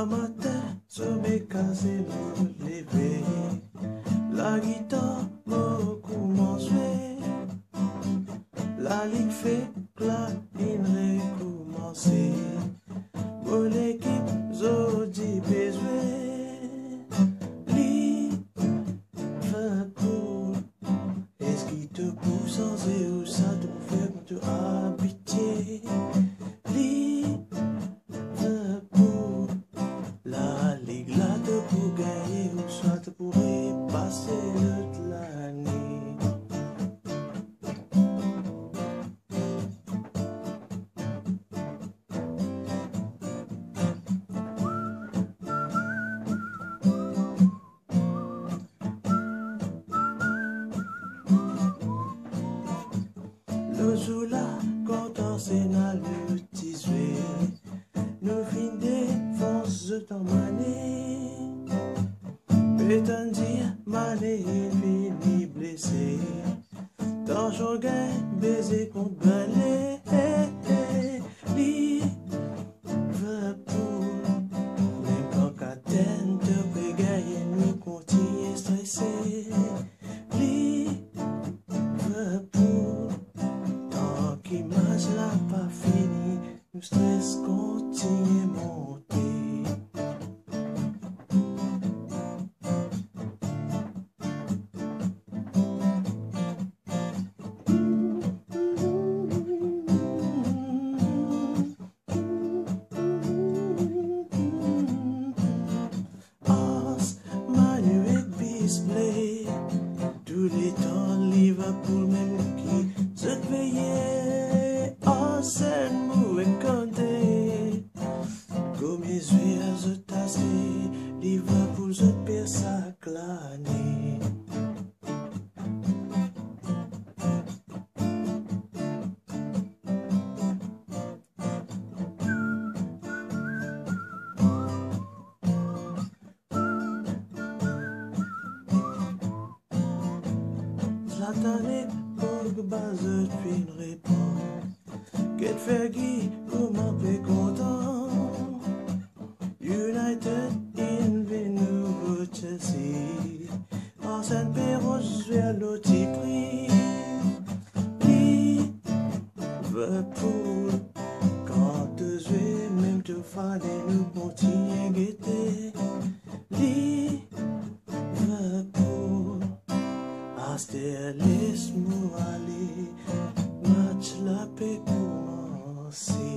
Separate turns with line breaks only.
Un matin, se m'est cassé nous lever. La guitare m'a commencé. La ligue fait clap, il recommencer. Pour l'équipe, Zodi besoin. Liverpool, est-ce qu'il te pousse en zéro, ça te fait te habiter? Liverpool, la ligue là te pour gagner ou soit te pourrais passer toute l'année. Le jour-là, quand on s'est n'a le tissu, nous fin défense de ton mané. Peut-on dire, mané, il finit blessé. Dans son gain, baiser contre balai. Liverpool, même quand Catène te peut gagner, nous continuons stressés. Liverpool, tant qu'il match n'a pas fini, nous stress continue monter. Tous les temps, Liverpool, même qui se veillait en scène, mou et compté. Comme les yeux se tassaient, Liverpool se perd sa clanée. Satané, Pogba, je puis une réponse. Qu'est-ce fait qui, comment fait content? United, nouveau Chelsea. Arsène Perron, je suis à l'autre prix. Liverpool, quand te jouer, même te fallait nous continuer guetter. Liverpool, astérisme, allez, match la paix commencer.